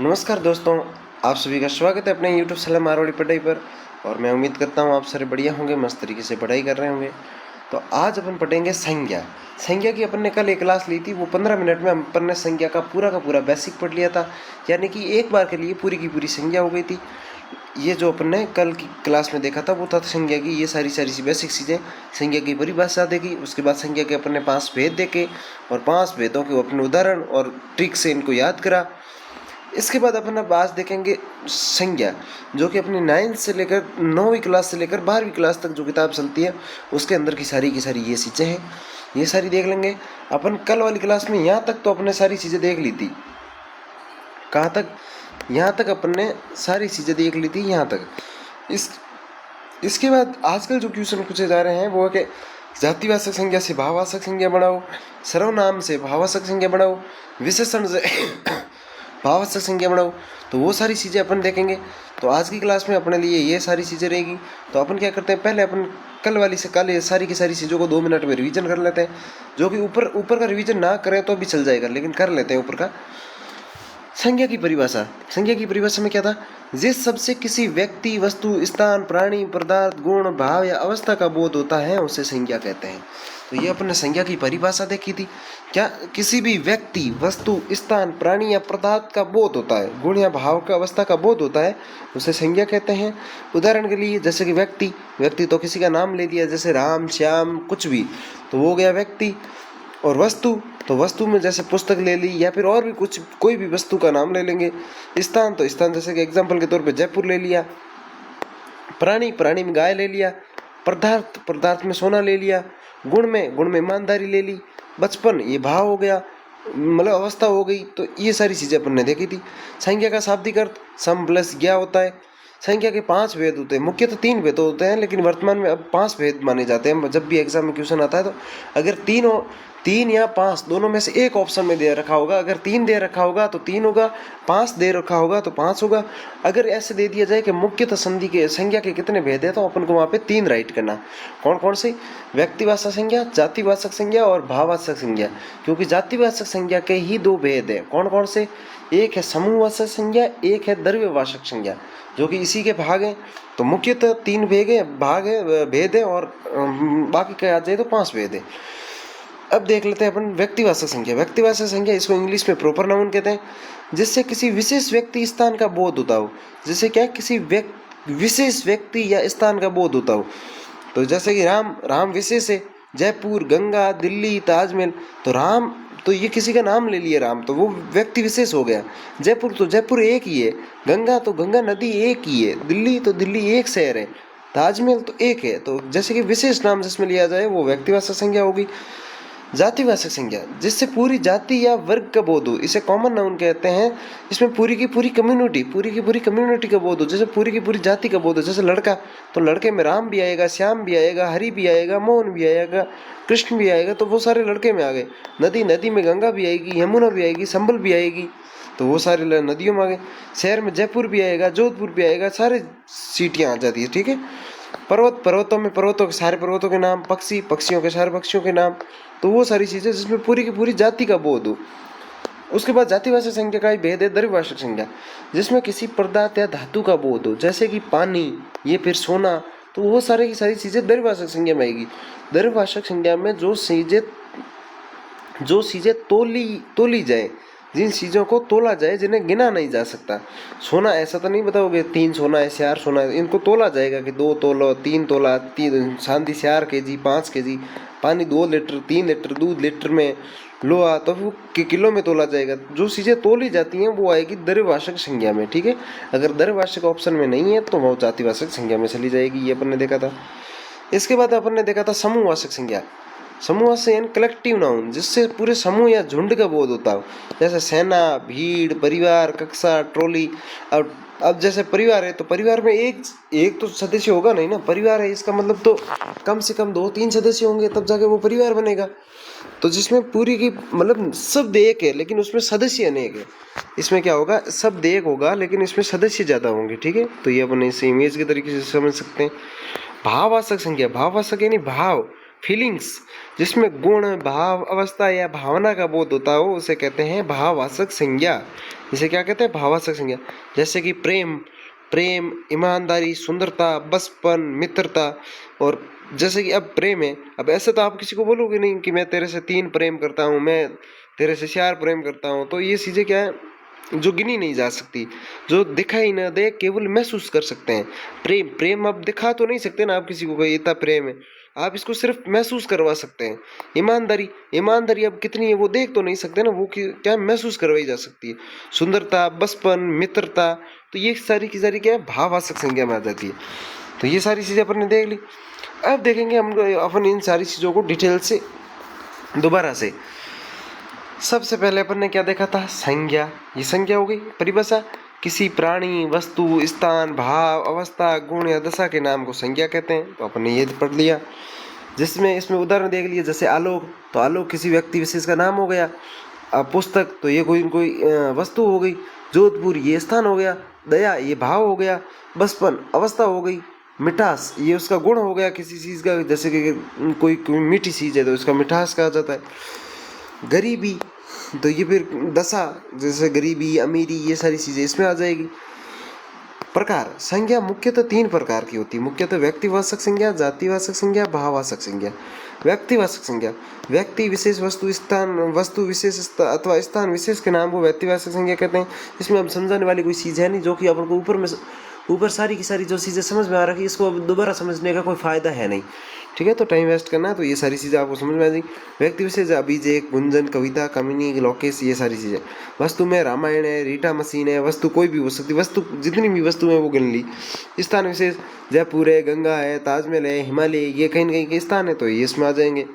नमस्कार दोस्तों, आप सभी का स्वागत है अपने YouTube चैनल मारवाड़ी पढ़ाई पर। और मैं उम्मीद करता हूँ आप सारे बढ़िया होंगे, मस्त तरीके से पढ़ाई कर रहे होंगे। तो आज अपन पढ़ेंगे संज्ञा। संज्ञा की अपन ने कल एक क्लास ली थी, वो 15 मिनट में अपन ने संज्ञा का पूरा बेसिक पढ़ लिया था। यानी कि एक बार के लिए पूरी की पूरी संज्ञा हो गई थी। ये जो अपन ने कल की क्लास में देखा था वो था संज्ञा की ये सारी सी बेसिक चीज़ें, संज्ञा की परिभाषा देखी। उसके बाद संज्ञा के अपन ने 5 भेद देखे और 5 भेदों के अपने उदाहरण और ट्रिक से इनको याद करा। इसके बाद अपन अब आज देखेंगे संज्ञा, जो कि अपनी 9th से लेकर 9वीं क्लास से लेकर 12वीं क्लास तक जो किताब चलती है उसके अंदर की सारी ये चीज़ें हैं, ये सारी देख लेंगे अपन। कल वाली क्लास में यहाँ तक तो अपने सारी चीज़ें देख ली थी। कहाँ तक? यहाँ तक अपन ने सारी चीज़ें देख ली थी, यहाँ तक। इसके बाद आजकल जो क्वेश्चन पूछे जा रहे हैं वो है कि जातिवाचक संज्ञा से भाववाचक संज्ञा बनाओ, सर्वनाम से भाववाचक संज्ञा बनाओ, विशेषण से भाववाचक संज्ञा बनाओ। तो वो सारी चीज़ें अपन देखेंगे। तो आज की क्लास में अपने लिए ये सारी चीज़ें रहेगी। तो अपन क्या करते हैं, पहले अपन कल वाली से कल ये सारी की सारी चीज़ों को 2 मिनट में रिवीजन कर लेते हैं। जो कि ऊपर का रिवीजन ना करें तो भी चल जाएगा, लेकिन कर लेते हैं ऊपर का। संज्ञा की परिभाषा। संज्ञा की परिभाषा में क्या था? जिस शब्द से किसी व्यक्ति, वस्तु, स्थान, प्राणी, पदार्थ, गुण, भाव या अवस्था का बोध होता है उसे संज्ञा कहते हैं। तो ये अपन ने संज्ञा की परिभाषा देखी थी। क्या किसी भी व्यक्ति, वस्तु, स्थान, प्राणी या पदार्थ का बोध होता है, गुण या भाव का अवस्था का बोध होता है, उसे संज्ञा कहते हैं। उदाहरण के लिए जैसे कि व्यक्ति तो किसी का नाम ले लिया, जैसे राम, श्याम, कुछ भी, तो वो हो गया व्यक्ति। और वस्तु तो वस्तु में जैसे पुस्तक ले ली या फिर और भी कुछ, कोई भी वस्तु का नाम ले लेंगे। स्थान तो स्थान जैसे कि एग्जाम्पल के तौर पे जयपुर ले लिया। प्राणी में गाय ले लिया। पदार्थ में सोना ले लिया। गुण में ईमानदारी ले ली। बचपन ये भाव हो गया, मतलब अवस्था हो गई। तो ये सारी चीजें अपन ने देखी थी। संज्ञा का शाब्दिक अर्थ सम प्लस ज्ञा होता है। संज्ञा के 5 भेद होते हैं, मुख्यतः 3 भेद होते हैं, लेकिन वर्तमान में अब 5 भेद माने जाते हैं। जब भी एग्जाम में क्वेश्चन आता है तो अगर 3 या 5 दोनों में से एक ऑप्शन में दे रखा होगा, अगर 3 दे रखा होगा तो 3 होगा, 5 दे रखा होगा तो 5 होगा। अगर ऐसे दे दिया जाए कि मुख्यतः संधि के संज्ञा के कितने भेद है, तो अपन को वहाँ पे 3 राइट करना। कौन कौन से? व्यक्तिवाचक संज्ञा, जातिवाचक संज्ञा और भाववाचक संज्ञा। क्योंकि जातिवाचक संज्ञा के ही 2 भेद है। कौन कौन से? एक है समूहवाचक संज्ञा, एक है द्रव्यवाचक संज्ञा, जो कि इसी के भाग हैं। तो मुख्यतः 3 भेद है और बाकी कहा जाए तो 5 भेद है। अब देख लेते हैं अपन व्यक्तिवाचक संज्ञा। व्यक्तिवाचक संज्ञा, इसको इंग्लिश में प्रॉपर नाउन कहते हैं, जिससे किसी विशेष व्यक्ति, स्थान का बोध होता हो। जैसे क्या? किसी विशेष व्यक्ति या स्थान का बोध होता हो। तो जैसे कि राम विशेष है, जयपुर, गंगा, दिल्ली, ताजमहल। तो राम तो ये किसी का नाम ले लिया राम, तो वो व्यक्ति विशेष हो गया। जयपुर तो जयपुर एक ही है, गंगा तो गंगा नदी एक ही है, दिल्ली तो दिल्ली एक शहर है, ताजमहल तो एक है। तो जैसे कि विशेष नाम जिसमें लिया जाए वो व्यक्तिवाचक संज्ञा होगी। जातिवाचक संज्ञा, जिससे पूरी जाति या वर्ग का बोध हो, इसे कॉमन नाउन कहते हैं। इसमें पूरी की पूरी कम्युनिटी का बोध हो, जैसे पूरी की पूरी जाति का बोध हो। जैसे लड़का तो लड़के में राम भी आएगा, श्याम भी आएगा, हरि भी आएगा, मोहन भी आएगा, कृष्ण भी आएगा, तो वो सारे लड़के में आ गए। नदी में गंगा भी आएगी, यमुना भी आएगी, संबल भी आएगी, तो वो सारे नदियों में आ गए। शहर में जयपुर भी आएगा, जोधपुर भी आएगा, सारे सिटियाँ आ जाती है। ठीक है। पर्वतों में पर्वतों के सारे पर्वतों के नाम, पक्षियों के सारे पक्षियों के नाम। तो वो सारी चीजें जिसमें पूरी की पूरी जाति का बोध हो। उसके बाद जातिवाचक संज्ञा का ही भेद है द्रव्यवाचक संज्ञा, जिसमें किसी पदार्थ या धातु का बोध हो, जैसे कि पानी, ये फिर सोना। तो वो सारी की सारी चीजें द्रव्यवाचक संज्ञा में आएगी। द्रव्यवाचक संज्ञा में जो चीजें तोली जाए, जिन चीज़ों को तोला जाए, जिन्हें गिना नहीं जा सकता। सोना ऐसा तो नहीं बताओगे 3 सोना है, 4 सोना है, इनको तोला जाएगा कि 2 तोला, 3 तोला, 3 चांदी 4 kg, 5 kg, पानी 2 लीटर, 3 लीटर, दूध लीटर में, लोहा तो वो किलो में तोला जाएगा। जो चीज़ें तोली जाती हैं वो आएगी द्रव्यवाचक संज्ञा में। ठीक है। अगर द्रव्यवाचक ऑप्शन में नहीं है तो वो जातिवाचक संज्ञा में चली जाएगी। ये अपन ने देखा था। इसके बाद अपन ने देखा था समूहवाचक संज्ञा। समूह से यानी कलेक्टिव नाउन, जिससे पूरे समूह या झुंड का बोध होता हो, जैसे सेना, भीड़, परिवार, कक्षा, ट्रॉली। अब जैसे परिवार है तो परिवार में एक तो सदस्य होगा नहीं ना। परिवार है इसका मतलब तो कम से कम 2-3 सदस्य होंगे, तब जाके वो परिवार बनेगा। तो जिसमें पूरी की मतलब शब्द एक है लेकिन उसमें सदस्य अनेक है। इसमें क्या होगा? शब्द एक होगा लेकिन इसमें सदस्य ज्यादा होंगे। ठीक है। तो ये अपन इसे इमेज के तरीके से समझ सकते हैं। भाववाचक संज्ञा, भाववाचक यानी भाव, फीलिंग्स, जिसमें गुण, भाव, अवस्था या भावना का बोध होता हो, उसे कहते हैं भाववाचक संज्ञा। इसे क्या कहते हैं? भाववाचक संज्ञा। जैसे कि प्रेम, प्रेम, ईमानदारी, सुंदरता, बचपन, मित्रता। और जैसे कि अब प्रेम है, अब ऐसे तो आप किसी को बोलोगे नहीं कि मैं तेरे से 3 प्रेम करता हूँ, मैं तेरे से 4 प्रेम करता हूँ। तो ये चीज़ें क्या है जो गिनी नहीं जा सकती, जो दिखाई ना दे, केवल महसूस कर सकते हैं। प्रेम, प्रेम अब दिखा तो नहीं सकते ना आप किसी को कोई इतना प्रेम है, आप इसको सिर्फ महसूस करवा सकते हैं। ईमानदारी, ईमानदारी अब कितनी है वो देख तो नहीं सकते ना, वो क्या महसूस करवाई जा सकती है। सुंदरता, बचपन, मित्रता, तो ये सारी की सारी क्या है भाववाचक संज्ञा में आ जाती है। तो ये सारी चीज़ें अपन ने देख ली। अब देखेंगे हम अपन इन सारी चीज़ों को डिटेल से दोबारा से। सबसे पहले अपन ने क्या देखा था? संज्ञा। ये संज्ञा हो गई, परिभाषा। किसी प्राणी, वस्तु, स्थान, भाव, अवस्था, गुण या दशा के नाम को संज्ञा कहते हैं। तो अपन ने ये पढ़ लिया। जिसमें इसमें उदाहरण देख लिए, जैसे आलोक, तो आलोक किसी व्यक्ति विशेष का नाम हो गया। पुस्तक, तो ये कोई वस्तु हो गई। जोधपुर, ये स्थान हो गया। दया, ये भाव हो गया। बचपन, अवस्था हो गई। मिठास, ये उसका गुण हो गया किसी चीज़ का, जैसे कि कोई मीठी चीज़ है तो उसका मिठास कहा जाता है। गरीबी, तो ये फिर दशा, जैसे गरीबी, अमीरी, ये सारी चीज़ें इसमें आ जाएगी। प्रकार, संज्ञा मुख्यतः 3 प्रकार की होती है। मुख्यतः व्यक्तिवाचक संज्ञा, जातिवाचक संज्ञा, भाववाचक संज्ञा। व्यक्तिवाचक संज्ञा, व्यक्ति विशेष, वस्तु विशेष अथवा स्थान विशेष के नाम को व्यक्तिवाचक संज्ञा कहते हैं। इसमें अब समझाने वाली कोई चीज़ है नहीं, जो कि अपन को ऊपर सारी की सारी जो चीज़ें समझ में आ रही है, इसको अब दोबारा समझने का कोई फायदा है नहीं। ठीक है, तो टाइम वेस्ट करना है, तो ये सारी चीज़ें आपको समझ में आ जाएगी। व्यक्ति विशेष, अभिजय, गुंजन, कविता, कामिनी, लोकेश, ये सारी चीज़ें। वस्तु में रामायण है, रीटा मशीन है, वस्तु कोई भी हो सकती, वस्तु जितनी भी वस्तु है वो गिन ली। स्थान विशेष, जयपुर है, गंगा है, ताजमहल है, हिमालय, ये कहीं न कहीं के स्थान है, तो ये इसमें आ जाएंगे।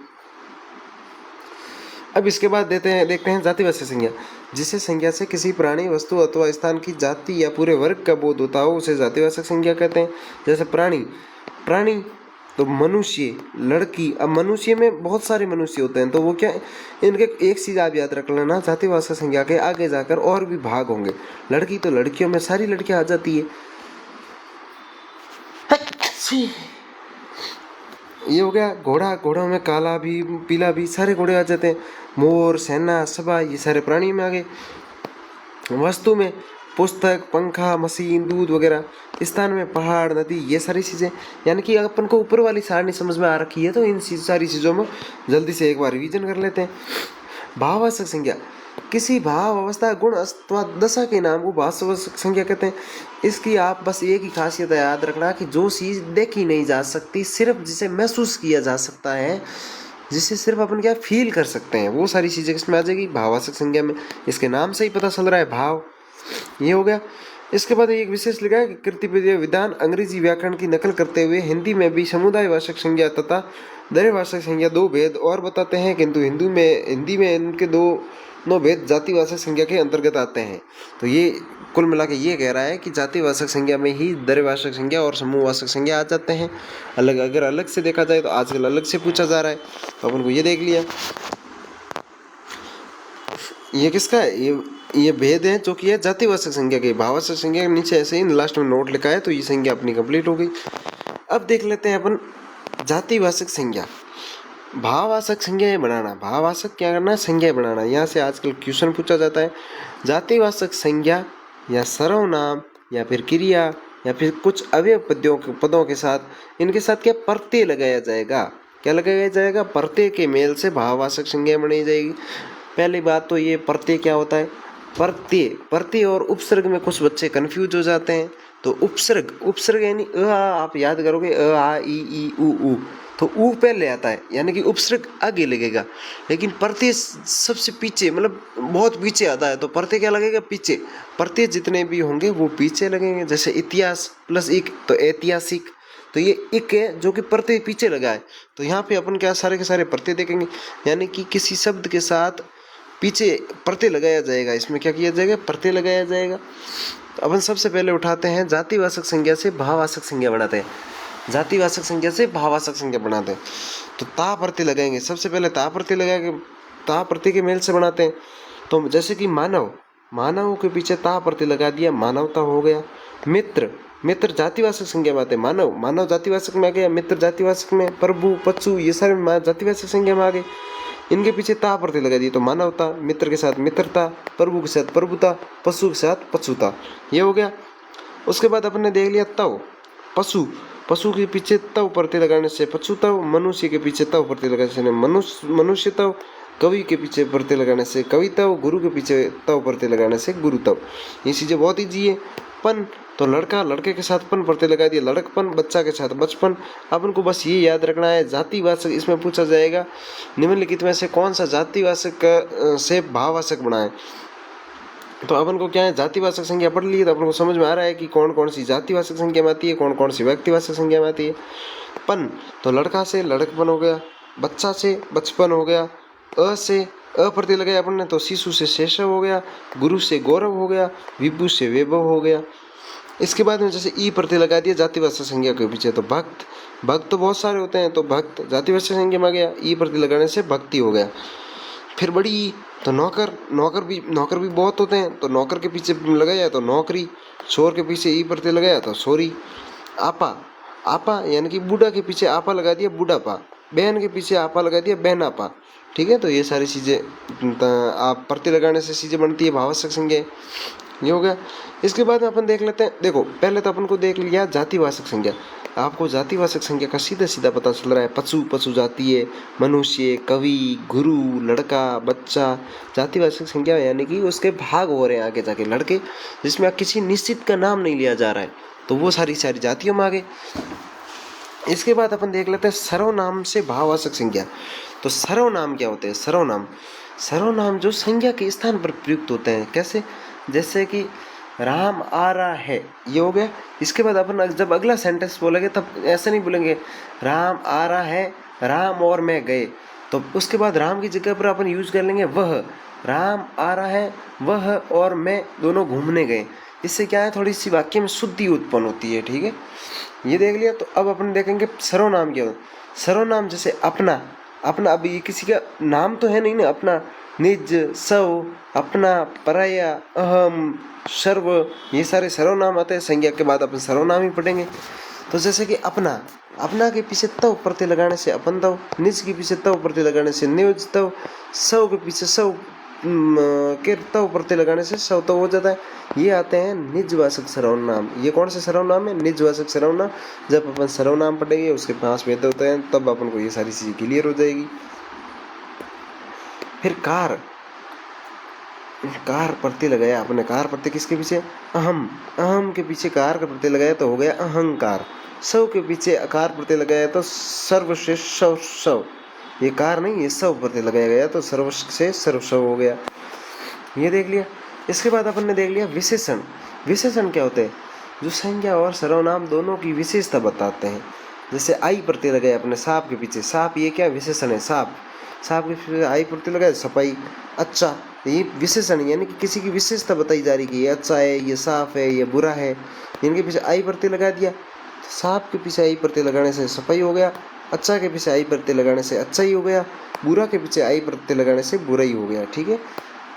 अब इसके बाद देखते हैं जातिवाचक संज्ञा। जिसे संज्ञा से किसी प्राणी, वस्तु अथवा स्थान की जाति या पूरे वर्ग का बोध होता हो, उसे जातिवाचक संज्ञा कहते हैं। जैसे प्राणी तो मनुष्य, लड़की। अब मनुष्य में बहुत सारे मनुष्य होते हैं, तो वो क्या, इनके एक चीज़ आप याद रख लेना, जातिवाचक संज्ञा के आगे जाकर और भी भाग होंगे। लड़की, तो लड़कियों में सारी लड़कियां आ जाती है। ये हो गया घोड़ा, घोड़ों में काला भी, पीला भी, सारे घोड़े आ जाते हैं। मोर, सेना, सभा, ये सारे प्राणी में आ गए। वस्तु में पुस्तक, पंखा, मशीन, दूध वगैरह। स्थान में पहाड़, नदी, ये सारी चीज़ें। यानी कि अपन को ऊपर वाली सारणी समझ में आ रखी है, तो इन सारी चीज़ों में जल्दी से एक बार रिवीजन कर लेते हैं। भाववाचक संज्ञा, किसी भाव, अवस्था, गुण अथवा दशा के नाम को भाववाचक संज्ञा कहते हैं। इसकी आप बस एक ही खासियत याद रखना कि जो चीज़ देखी नहीं जा सकती, सिर्फ जिसे महसूस किया जा सकता है, जिसे सिर्फ अपन क्या फील कर सकते हैं, वो सारी चीज़ें इसमें आ जाएगी भाववाचक संज्ञा में। इसके नाम से ही पता चल रहा है, भाव। ये हो गया। इसके बाद एक विशेष लिखा है कि कृतिपद विधान अंग्रेजी व्याकरण की नकल करते हुए हिंदी में भी समुदायवाचक संज्ञा तथा दर्यावाचक संज्ञा 2 भेद और बताते हैं, किंतु हिंदी में इनके दोनों भेद जातिवाचक संज्ञा के अंतर्गत आते हैं। तो ये कुल मिला के ये कह रहा है कि जातिवाचक संज्ञा में ही दर्यावाचक संज्ञा और समूहवाचक संज्ञा आ जाते हैं। अगर अलग से देखा जाए तो आजकल अलग से पूछा जा रहा है, तो अपन को ये देख लिया। ये किसका है? ये भेद है जो कि है जातिवाचक संज्ञा के। भाववाचक संज्ञा के नीचे ऐसे ही लास्ट में नोट लिखा है, तो ये संज्ञा अपनी कंप्लीट हो गई। अब देख लेते हैं अपन जातिवाचक संज्ञा। भाववाचक संज्ञाएं बनाना। भाववाचक क्या करना है? संज्ञाएं बनाना। यहाँ से आजकल क्वेश्चन पूछा जाता है। जातिवाचक संज्ञा या सर्वनाम या फिर क्रिया या फिर कुछ अवयव पदों के साथ, इनके साथ क्या प्रत्यय लगाया जाएगा। क्या लगाया जाएगा? प्रत्यय के मेल से भाववाचक संज्ञा बनाई जाएगी। पहली बात तो ये प्रत्यय क्या होता है? प्रत्यय और उपसर्ग में कुछ बच्चे कंफ्यूज हो जाते हैं। तो उपसर्ग यानी आप याद करोगे आ ई ई उ, तो ऊ पहले आता है, यानी कि उपसर्ग आगे लगेगा। लेकिन प्रत्यय सबसे पीछे, मतलब बहुत पीछे आता है, तो प्रत्यय क्या लगेगा? पीछे। प्रत्यय जितने भी होंगे वो पीछे लगेंगे। जैसे इतिहास प्लस इक तो ऐतिहासिक, तो ये इक है जो कि प्रत्यय पीछे लगा है। तो यहाँ पे अपन क्या सारे के सारे प्रत्यय देखेंगे, यानी कि किसी शब्द के साथ पीछे प्रत्यय लगाया जाएगा। इसमें क्या किया जाएगा? प्रत्यय लगाया जाएगा। तो अपन सबसे पहले उठाते हैं जातिवाचक संज्ञा से भाववाचक संज्ञा बनाते हैं। जातिवाचक संज्ञा से भाववाचक संज्ञा बनाते हैं, तो ता प्रत्यय लगाएंगे। सबसे पहले ता प्रत्यय लगाएंगे, ता प्रत्यय के मेल से बनाते हैं। तो जैसे कि मानव, मानव के पीछे ता प्रत्यय लगा दिया, मानवता हो गया। मित्र, मित्र जातिवाचक संज्ञा में आते हैं। मानव, मानव जातिवाचक में आ गया, मित्र जातिवाचक में, प्रभु, पशु ये सारे जातिवाचक संज्ञा में आ गए। इनके पीछे ता प्रत्यय लगा दिए तो मानवता, मित्र के साथ मित्रता, प्रभु के साथ प्रभुता, पशु के साथ पशुता, ये हो गया। उसके बाद अपन ने देख लिया तव, पशु, पशु के पीछे तव प्रत्यय लगाने से पशु तव, मनुष्य के पीछे तव प्रत्यय लगाने से मनुष्य तव, कवि के पीछे प्रत्यय लगाने से कवि तव, गुरु के पीछे तव प्रत्यय लगाने से गुरु तव। ये चीजें बहुत ईजी है। पन, तो लड़का, लड़के के साथ पन प्रत्यय लगा दिया, लड़कपन, बच्चा के साथ बचपन। अपन को बस ये याद रखना है, जातिवाचक इसमें पूछा जाएगा निम्नलिखित में से कौन सा जातिवाचक से भाववाचक बनाए। तो अपन को क्या है, जातिवाचक संज्ञा पढ़ ली तो अपन को समझ में आ रहा है कि कौन कौन सी जातिवाचक संज्ञा में आती है, कौन कौन सी व्यक्तिवाचक संज्ञा में आती है। पन, तो लड़का से लड़कपन हो गया, बच्चा से बचपन हो गया, अ से अ प्रत्यय लगाया अपन ने तो शिशु से शैशव हो गया, गुरु से गौरव हो गया, विभु से वैभव हो गया। इसके बाद में जैसे ई प्रत्यय लगा दिया जातिवाचक संज्ञा के पीछे तो भक्त, भक्त तो बहुत सारे होते हैं तो भक्त जातिवाचक संज्ञा में आ गया, ई प्रत्यय लगाने से भक्ति हो गया। फिर बड़ी ई, तो नौकर, नौकर भी बहुत होते हैं तो नौकर के पीछे लगाया तो नौकरी, शोर के पीछे ई प्रत्यय लगाया तो सोरी। आपा, आपा यानी कि बूढ़ा के पीछे आपा लगा दिया बूढ़ापा, बहन के पीछे आपा लगा दिया बहनापा। ठीक है, तो ये सारी चीजें आप प्रत्यय लगाने से चीजें बनती है भाववाचक संज्ञा, ये हो गया। इसके बाद अपन देख लेते हैं, देखो पहले तो अपन को देख लिया जातिवाचक संज्ञा। आपको जातिवाचक संज्ञा का सीधा सीधा पता चल रहा है, पशु, पशु जातीय, मनुष्य, कवि, गुरु, लड़का, बच्चा। जातिवाचक संज्ञा यानी कि उसके भाग हो रहे हैं आगे जाके लड़के, जिसमें किसी निश्चित का नाम नहीं लिया जा रहा है, तो वो सारी सारी जातियों में आ गए। इसके बाद अपन देख लेते हैं सर्वनाम से भाववाचक संज्ञा। तो सर्वनाम क्या होते हैं? सर्वनाम, सर्वनाम जो संज्ञा के स्थान पर प्रयुक्त होते हैं। कैसे? जैसे कि राम आ रहा है, ये हो गया। इसके बाद अपन जब अगला सेंटेंस बोलेंगे तब ऐसे नहीं बोलेंगे राम आ रहा है, राम और मैं गए। तो उसके बाद राम की जगह पर अपन यूज कर लेंगे वह। राम आ रहा है, वह और मैं दोनों घूमने गए। इससे क्या है, थोड़ी सी वाक्य में शुद्धि उत्पन्न होती है। ठीक है, ये देख लिया। तो अब अपन देखेंगे सर्वनाम क्या होता है। सर्वनाम जैसे अपना, अपना, अब ये किसी का नाम तो है नहीं ना, अपना, निज, सव, अपना, पराया, अहम, सर्व, ये सारे सर्वनाम आते हैं। संज्ञा के बाद अपन सर्वनाम ही पढ़ेंगे। तो जैसे कि अपना, अपना के पीछे तव प्रत्यय लगाने से अपन तव, निज के पीछे तव प्रत्यय लगाने से निज तव, सव के पीछे सव के तव प्रत्यय लगाने से सव तव हो जाता है। ये आते हैं निजवाचक सर्वनाम। ये कौन से सर्वनाम है? निजवाचक सर्वनाम। जब अपन सर्वनाम पढ़ेंगे उसके पास वेद होते हैं तब अपन को ये सारी चीजें क्लियर हो जाएगी। फिर कार, कार प्रत्यय लगाया आपने। कार प्रत्यय किसके पीछे? अहम, अहम के पीछे कार का प्रत्यय लगाया तो हो गया अहंकार। सव के पीछे अकार प्रत्यय लगाया तो सर्वश्रेष्ठ सव, सव, ये कार नहीं, ये सव प्रत्यय लगाया गया तो सर्व से सर्वस्व हो गया। ये देख लिया। इसके बाद अपन ने देख लिया विशेषण। विशेषण क्या होते हैं? जो संज्ञा और सर्वनाम दोनों की विशेषता बताते हैं। जैसे आई प्रत्यय लगाया अपने सांप के पीछे, सांप ये क्या विशेषण है? सांप, सांप के पीछे आई प्रत्यय लगाया सफाई। अच्छा, ये विशेषण यानी कि किसी की विशेषता बताई जा रही कि ये अच्छा है, ये साफ है, ये बुरा है, इनके पीछे आई प्रत्यय लगा दिया। सांप के पीछे आई प्रत्यय लगाने से सफाई हो गया, अच्छा के पीछे आई प्रत्यय लगाने से अच्छा ही हो गया, बुरा के पीछे आई प्रत्यय लगाने से बुरा ही हो गया। ठीक है।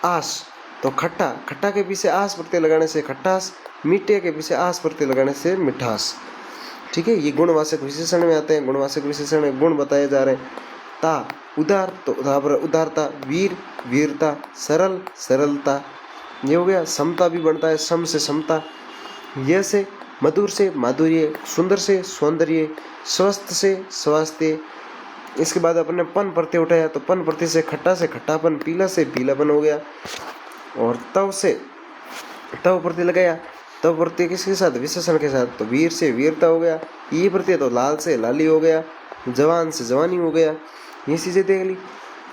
आस, तो खट्टा, खट्टा के पीछे आस प्रत्यय लगाने से खट्टास, मीठे के पीछे आस प्रत्यय लगाने से मिठास। ठीक है, ये गुणवाचक विशेषण में आते हैं। गुणवाचक विशेषण में गुण बताए जा रहे हैं। ता, उदार, तो उदारता, वीर, वीरता, सरल, सरलता, ये हो गया। समता भी बनता है, सम से समता। यह से मधुर से माधुर्य, सुंदर से सौंदर्य, स्वस्थ से स्वास्थ्य। इसके बाद अपने पन प्रत्यय उठाया तो पन प्रत्यय से खट्टापन, पीला से पीलापन हो गया। और तव से तव प्रत्यय लगाया, तव प्रत्यय किसके साथ? विशेषण के साथ, तो वीर से वीरता हो गया। ये प्रत्यय तो लाल से लाली हो गया, जवान से जवानी हो गया। ये चीजें देख ली।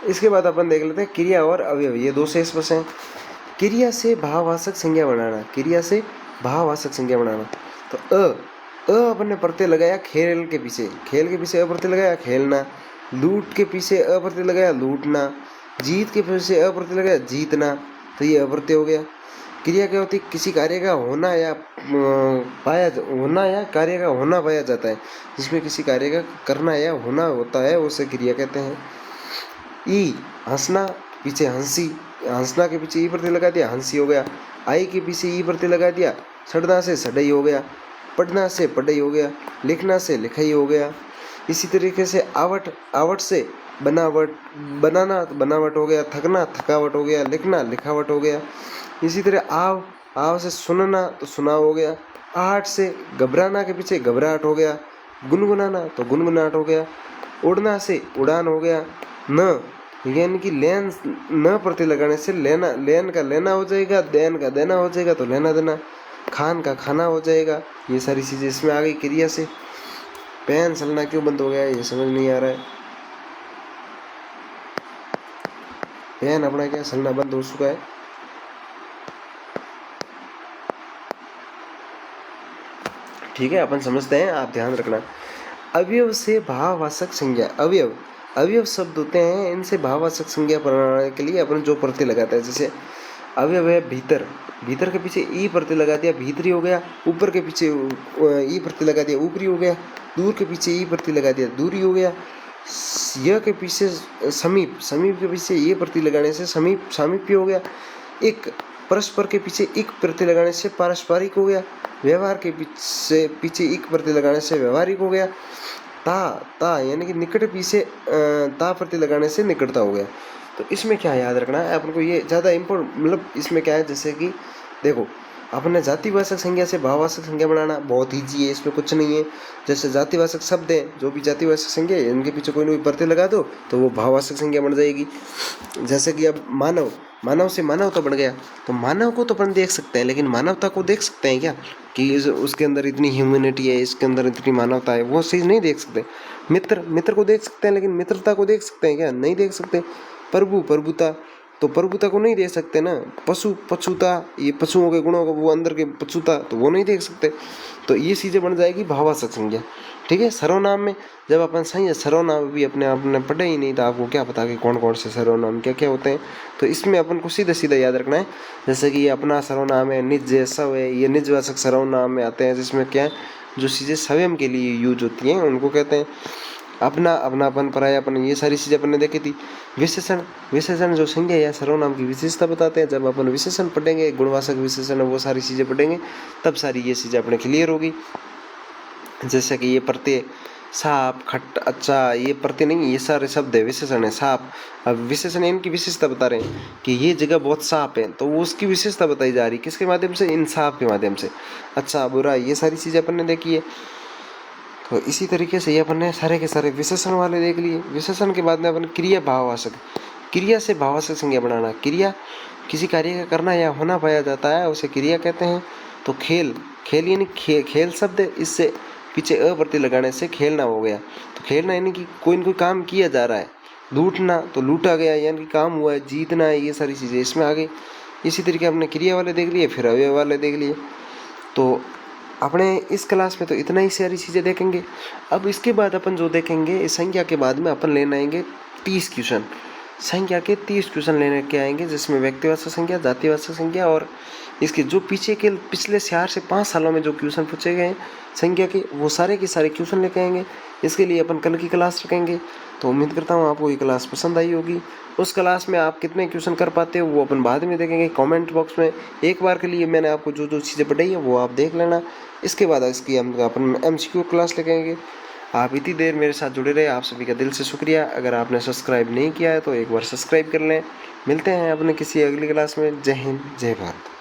इसके बाद अपन देख लेते हैं क्रिया और अवयव। ये दो शेष बचे हैं। क्रिया से भाववाचक संज्ञा बनाना, क्रिया से भाववाचक संज्ञा बनाना। तो अपन ने प्रत्यय लगाया खेल के पीछे, खेल के पीछे अप्रत्यय लगाया खेलना। लूट के पीछे अप्रत्यय लगाया लूटना। जीत के पीछे अप्रत्यय लगाया जीतना, तो ये अप्रत्यय हो गया। क्रिया क्या होती है? किसी कार्य का होना या पाया, होना या कार्य का होना पाया जाता है। जिसमें किसी कार्य का करना या होना होता है उसे क्रिया कहते हैं। ई, हंसना, पीछे हंसी, हंसना के पीछे ई प्रत्यय लगा दिया, हंसी हो गया। आई के पीछे ई प्रत्यय लगा दिया, सड़ना से सड़ई हो गया। पढ़ना से पढ़ई हो गया। लिखना से लिखई हो गया। इसी तरीके से आवट, आवट से बनावट, बनाना बनावट हो गया। थकना थकावट हो गया। लिखना लिखावट हो गया। इसी तरह आव, आव से सुनना तो सुनाव हो गया। आहट से घबराना के पीछे घबराहट हो गया। गुनगुनाना तो गुनगुनाहट हो गया। उड़ना से उड़ान हो गया। न यानी कि लेन, न प्रत्यय लगाने से लेना, लेन का लेना हो जाएगा, देन का देना हो जाएगा, तो लेना देना। खान का खाना हो जाएगा। ये सारी चीजें इसमें आ गई क्रिया से। पेन चलना क्यों बंद हो गया ये समझ नहीं आ रहा है। पेन अपना क्या चलना बंद हो चुका है। ठीक है, अपन समझते हैं, आप ध्यान रखना। अवयव से भाववाचक संज्ञा, अवयव, अवयव शब्द होते हैं, इनसे भाववाचक संज्ञा बनाने के लिए अपन जो प्रत्यय लगाते हैं, जैसे अवयव है भीतर, भीतर के पीछे ई प्रत्यय लगा दिया, भीतरी हो गया। ऊपर के पीछे ई प्रत्यय लगा दिया, ऊपरी हो गया। दूर के पीछे ई प्रत्यय लगा दिया, दूरी हो गया। य के पीछे समीप, समीप के पीछे ये प्रत्यय लगाने से समीप, सामीप्य हो गया। एक परस्पर के पीछे एक प्रत्यय लगाने से पारस्परिक हो गया। व्यवहार के पीछे एक प्रत्यय लगाने से व्यवहारिक हो गया। ता, ता यानी कि निकट पीछे ता प्रत्यय लगाने से निकटता हो गया। तो इसमें क्या याद रखना है अपन को, ये ज़्यादा इम्पोर्टेंट, मतलब इसमें क्या है, जैसे कि देखो अपने जातिवाचक संज्ञा से भाववाचक संज्ञा बनाना बहुत ईजी है, इसमें कुछ नहीं है। जैसे जातिवाचक शब्द है, जो भी जातिवाचक संज्ञा है, इनके पीछे कोई ना कोई प्रत्यय लगा दो तो वो भाववाचक संज्ञा बन जाएगी। जैसे कि अब मानव, मानव से मानव तो बन गया, तो मानव को तो अपन देख सकते हैं, लेकिन मानवता को देख सकते हैं क्या, कि उसके अंदर इतनी ह्यूमैनिटी है, इसके अंदर इतनी मानवता है, वो चीज़ नहीं देख सकते। मित्र, मित्र को देख सकते हैं, लेकिन मित्रता को देख सकते हैं क्या, नहीं देख सकते। प्रभु, प्रभुता, तो प्रभुता को नहीं देख सकते ना। पशु, पशुता, ये पशुओं के गुणों को, वो अंदर के पशुता, तो वो नहीं देख सकते। तो ये चीज़ें बन जाएगी भाववाचक संज्ञा। ठीक है, सर्वनाम में जब अपन सही सर्वनाम भी अपने आप ने पढ़े ही नहीं, तो आपको क्या पता कि कौन कौन से सर्वनाम क्या क्या होते हैं। तो इसमें अपन को सीधा सीधा याद रखना है, जैसे कि ये अपना सर्वनाम है, निज है, सव है, ये निजवाचक सर्वनाम में आते हैं, जिसमें क्या है, जो चीज़ें स्वयं के लिए यूज होती हैं उनको कहते हैं। अपना, अपनापन, परायापन, ये सारी चीज़ें अपन ने देखी थी। विशेषण, विशेषण जो संज्ञा या सर्वनाम की विशेषता बताते हैं। जब अपन विशेषण पढ़ेंगे, गुणवाचक विशेषण, वो सारी चीज़ें पढ़ेंगे, तब सारी ये चीज़ें अपने क्लियर होगी। जैसे कि ये प्रत्यय साप, खट, अच्छा, ये प्रत्यय नहीं, ये सारे शब्द है, विशेषण है। साप, अब विशेषण इनकी विशेषता बता रहे हैं कि ये जगह बहुत साफ है, तो वो उसकी विशेषता बताई जा रही है, किसके माध्यम से, इन साप के माध्यम से। अच्छा, बुरा, ये सारी चीज़ें अपन ने देखी है। तो इसी तरीके से ये अपन ने सारे के सारे विशेषण वाले देख लिए। विशेषण के बाद में अपन क्रिया, भाववाचक, क्रिया से भाववाचक संज्ञा बनाना। क्रिया किसी कार्य का करना या होना पाया जाता है, उसे क्रिया कहते हैं। तो खेल, खेल यानी खेल शब्द, इससे पीछे अ प्रत्यय लगाने से खेलना हो गया। तो खेलना यानी कि कोई न कोई काम किया जा रहा है। लूटना तो लूटा गया, यानी कि काम हुआ है, जीतना है, ये सारी चीज़ें इसमें आ गई। इसी तरीके हमने क्रिया वाले देख लिए, फिर अवयव वाले देख लिए। तो अपने इस क्लास में तो इतना ही सारी चीज़ें देखेंगे। अब इसके बाद अपन जो देखेंगे, इस संख्या के बाद में अपन लेने आएंगे 30 क्वेश्चन। संख्या के 30 क्वेश्चन लेने के आएंगे, जिसमें व्यक्तिवाचक संख्या, जातिवाचक संख्या और इसके जो पिछले 4 से 5 सालों में जो क्वेश्चन पूछे गए हैं संख्या के, वो सारे के सारे क्वेश्चन लेके आएंगे। इसके लिए अपन कल की क्लास रखेंगे। तो उम्मीद करता हूँ आपको ये क्लास पसंद आई होगी। उस क्लास में आप कितने क्वेश्चन कर पाते हो वो अपन बाद में देखेंगे कमेंट बॉक्स में। एक बार के लिए मैंने आपको जो जो चीज़ें पढ़ाई है वो आप देख लेना। इसके बाद इसकी हम अपन MCQ क्लास लेंगे। आप इतनी देर मेरे साथ जुड़े रहे, आप सभी का दिल से शुक्रिया। अगर आपने सब्सक्राइब नहीं किया है तो एक बार सब्सक्राइब कर लें। मिलते हैं अपने किसी अगली क्लास में। जय हिंद, जय भारत।